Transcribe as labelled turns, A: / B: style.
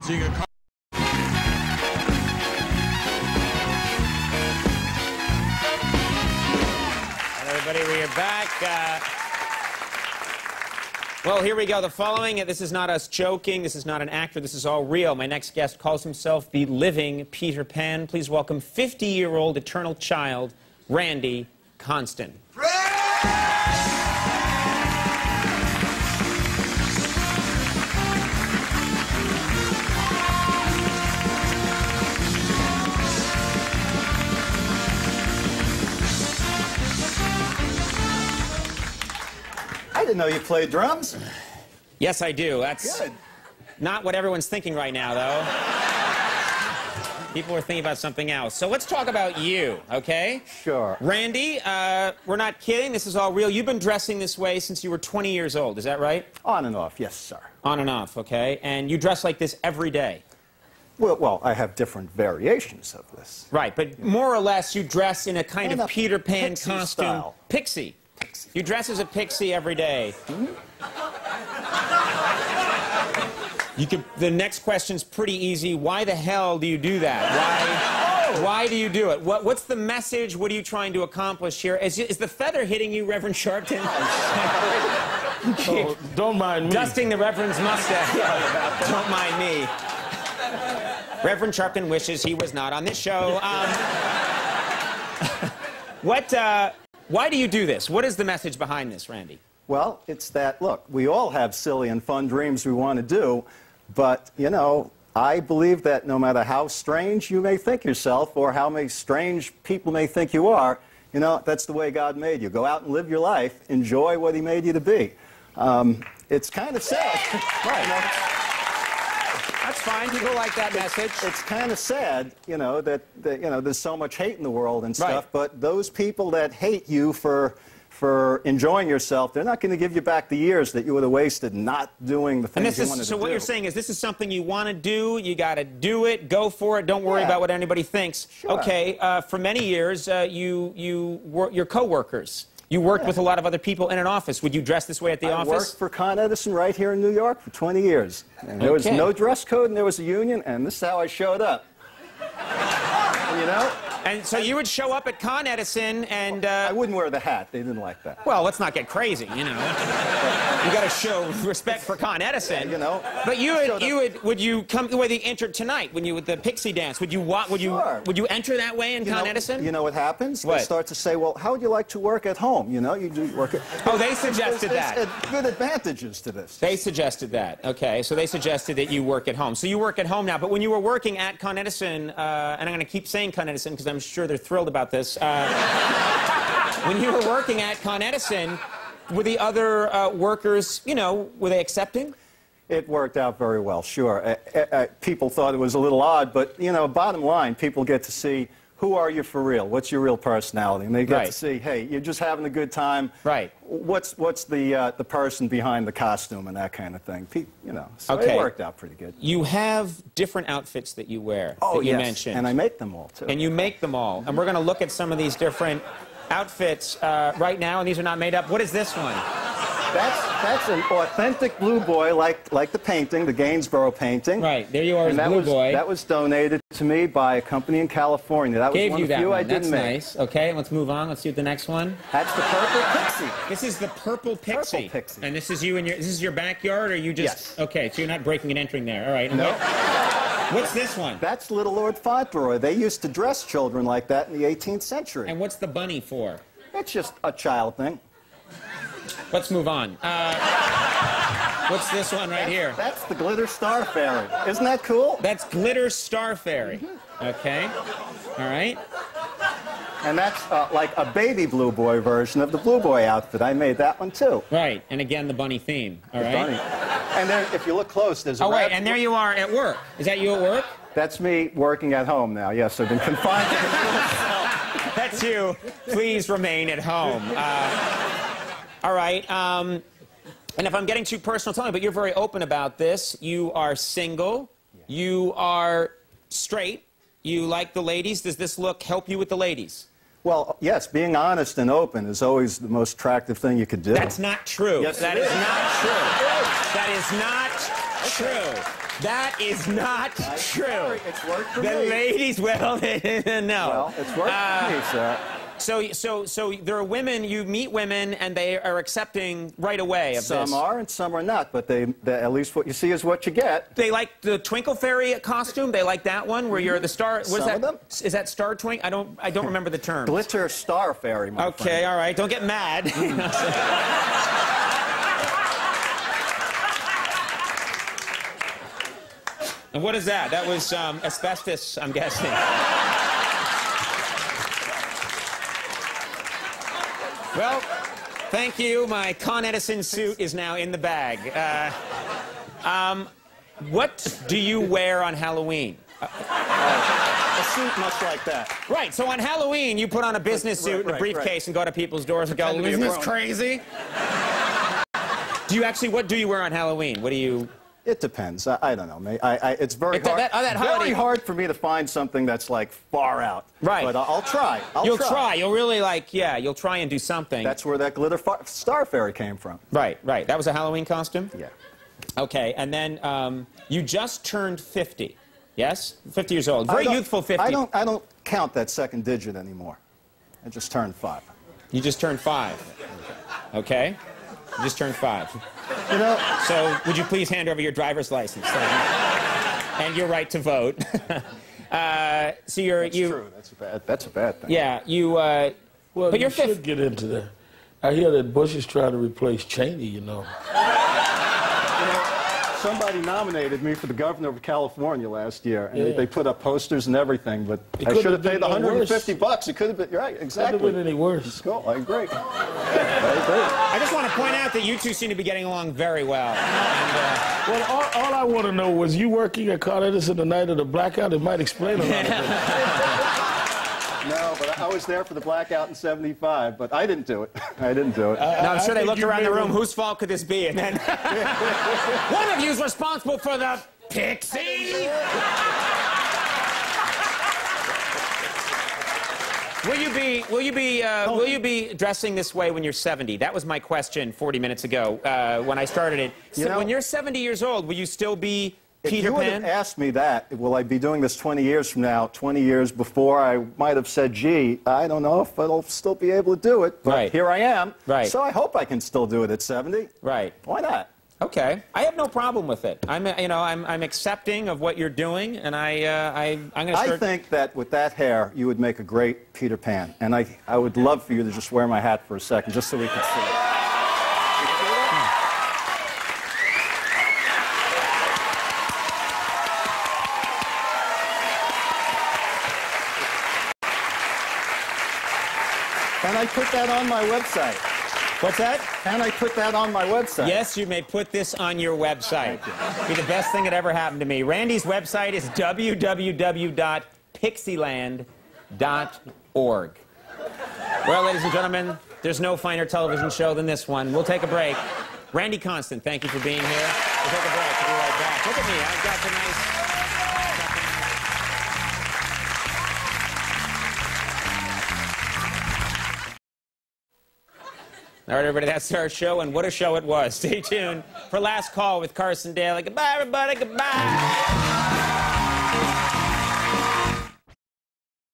A: Hello, everybody. We are back. Well, here we go. The following, this is not us joking. This is not an actor. This is all real. My next guest calls himself the living Peter Pan. Please welcome 50-year-old eternal child, Randy Constan.
B: I didn't know you played drums.
A: Yes, I do. That's
B: good.
A: Not what everyone's thinking right now, though. People are thinking about something else. So let's talk about you, okay?
B: Sure.
A: Randy, we're not kidding. This is all real. You've been dressing this way since you were 20 years old. Is that right?
B: On and off, yes, sir.
A: On and off, okay. And you dress like this every day.
B: Well, I have different variations of this.
A: Right, but more or less you dress in a kind of Peter Pan
B: pixie
A: costume.
B: style.
A: Pixie. You dress as a pixie every day. The next question's pretty easy. Why the hell do you do that? Why do you do it? What's the message? What are you trying to accomplish here? Is the feather hitting you, Reverend Sharpton?
C: Oh, don't mind me.
A: Dusting the Reverend's mustache. Don't mind me. Reverend Sharpton wishes he was not on this show. Why do you do this? What is the message behind this, Randy?
B: Well, it's that, look, we all have silly and fun dreams we want to do, but, you know, I believe that no matter how strange you may think yourself or how many strange people may think you are, you know, that's the way God made you. Go out and live your life. Enjoy what He made you to be. It's kind of sad.
A: Right. You know, that's fine. People like that message.
B: It's kind of sad, you know, that you know, there's so much hate in the world and stuff,
A: right.
B: But those people that hate you for enjoying yourself, they're not going to give you back the years that you would have wasted not doing the things you wanted to do.
A: So what you're saying is this is something you want to do, you got to do it, go for it, don't worry about what anybody thinks.
B: Sure.
A: Okay, for many years, your co-workers. You worked with a lot of other people in an office. Would you dress this way at the office?
B: I worked for Con Edison right here in New York for 20 years. And there was no dress code and there was a union, and this is how I showed up. You know?
A: And so you would show up at Con Edison and...
B: I wouldn't wear the hat. They didn't like that.
A: Well, let's not get crazy, you know. You got to show respect for Con Edison.
B: Yeah, you know.
A: But would you come the way they entered tonight when you with the pixie dance? Would you enter that way in Con Edison?
B: You know what happens?
A: What?
B: They start to say, well, how would you like to work at home? You know, you do work at...
A: Oh, they suggested that.
B: There's good advantages to this.
A: They suggested that. Okay, so they suggested that you work at home. So you work at home now. But when you were working at Con Edison, and I'm going to keep saying Con Edison because I'm sure they're thrilled about this. When you were working at Con Edison, were the other workers, you know, were they accepting?
B: It worked out very well, sure. People thought it was a little odd, but, you know, bottom line, people get to see who are you for real? What's your real personality? And they get to see, hey, you're just having a good time.
A: Right.
B: What's the person behind the costume and that kind of thing? You know, so it worked out pretty good.
A: You have different outfits that you wear.
B: Oh,
A: that you mentioned.
B: And I make them all, too.
A: And you make them all. And we're going to look at some of these different outfits right now, and these are not made up. What is this one?
B: That's an authentic Blue Boy, like the painting, the Gainsborough painting.
A: Right, there you are as Blue Boy.
B: That was donated to me by a company in California. That was one of the few I didn't make.
A: That's nice. Okay, let's move on. Let's see the next one.
B: That's the Purple Pixie.
A: This is the Purple Pixie.
B: Purple Pixie.
A: And this is you and this is your backyard, or you just...
B: Yes.
A: Okay, so you're not breaking and entering there. All right.
B: No.
A: What's this one?
B: That's Little Lord Fauntleroy. They used to dress children like that in the 18th century.
A: And what's the bunny for?
B: It's just a child thing.
A: Let's move on. What's this one right here?
B: That's the Glitter Star Fairy. Isn't that cool?
A: That's Glitter Star Fairy. Okay. All right.
B: And that's like a baby Blue Boy version of the Blue Boy outfit. I made that one, too.
A: Right. And again, the bunny theme. All right.
B: Bunny. And then, if you look close, there's a
A: wait, and there you are at work. Is that you at work?
B: That's me working at home now. Yes, I've been confined to the room.
A: That's you. Please remain at home. All right. And if I'm getting too personal, tell me, but you're very open about this. You are single. Yeah. You are straight. You like the ladies. Does this look help you with the ladies?
B: Well, yes, being honest and open is always the most attractive thing you could do.
A: That's not true.
B: Yes,
A: that is not true. That is not true. That is not true.
B: Sorry, it's worked for
A: The
B: me.
A: ladies, well, no.
B: Well, it's worked for me, sir.
A: So there are women, you meet women, and they are accepting right away of this.
B: Some are and some are not, but they at least what you see is what you get.
A: They like the Twinkle Fairy costume. They like that one where you're the star. What is
B: Some
A: that?
B: of them.
A: Is that Star Twink? I don't remember the term.
B: Glitter Star Fairy, my
A: Okay,
B: friend.
A: all right. Don't get mad. And what is that? That was asbestos, I'm guessing. Well, thank you. My Con Edison suit is now in the bag. What do you wear on Halloween?
B: A suit much like that.
A: Right, so on Halloween, you put on a business suit and a briefcase and go to people's doors and go,
B: Pretend to be
A: isn't
B: a
A: this
B: grown-up."
A: crazy? Do you actually, what do you wear on Halloween? What do you...
B: It depends. I don't know. It's very hard.
A: that holiday-
B: very hard for me to find something that's like far out.
A: Right.
B: But I'll try.
A: You'll try. You'll really like, yeah, you'll try and do something.
B: That's where that glitter star fairy came from.
A: Right, right. That was a Halloween costume?
B: Yeah.
A: Okay, and then you just turned 50, yes? 50 years old. Very youthful 50.
B: I don't count that second digit anymore. I just turned 5.
A: You just turned 5. Okay. You just turned 5.
B: You know,
A: So would you please hand over your driver's license and your right to vote? So you're...
B: true. That's a bad thing.
A: Yeah, you...
C: Well,
A: but you're
C: you should
A: 50.
C: get into that. I hear that Bush is trying to replace Cheney, you know.
B: Somebody nominated me for the governor of California last year, and they put up posters and everything, but I should have paid $150. It could have been, right, exactly.
C: Couldn't have been any worse.
B: Cool, I agree.
A: I just want to point out that you two seem to be getting along very well. And,
C: Well, all I want to know was you working at Con Edison the night of the blackout? It might explain a lot of things.
B: No, but I was there for the blackout in '75, but I didn't do it. I didn't do it.
A: no, I'm sure they
C: think
A: looked
C: you
A: around the
C: made
A: room.
C: a-
A: Whose fault could this be? And then one of you's responsible for the pixie. Will you be dressing this way when you're 70? That was my question 40 minutes ago when I started it. So when you're 70 years old, will you still be
B: If
A: Peter
B: you would
A: Pan?
B: have asked me that, will I be doing this 20 years from now, 20 years before, I might have said, gee, I don't know if I'll still be able to do it, but
A: Right.
B: here I am.
A: Right.
B: So I hope I can still do it at 70.
A: Right.
B: Why not?
A: Okay, I have no problem with it. I'm accepting of what you're doing, and I'm going to start.
B: I think that with that hair, you would make a great Peter Pan, and I would love for you to just wear my hat for a second, just so we can see it. And I put that on my website.
A: What's that?
B: And I put that on my website.
A: Yes, you may put this on your website. Be the best thing that ever happened to me. Randy's website is www.pixieland.org. Well, ladies and gentlemen, there's no finer television show than this one. We'll take a break. Randy Constan, thank you for being here. We'll take a break. We'll be right back. Look at me. I've got the nice... All right, everybody, that's our show, and what a show it was. Stay tuned for Last Call with Carson Daly. Goodbye, everybody. Goodbye.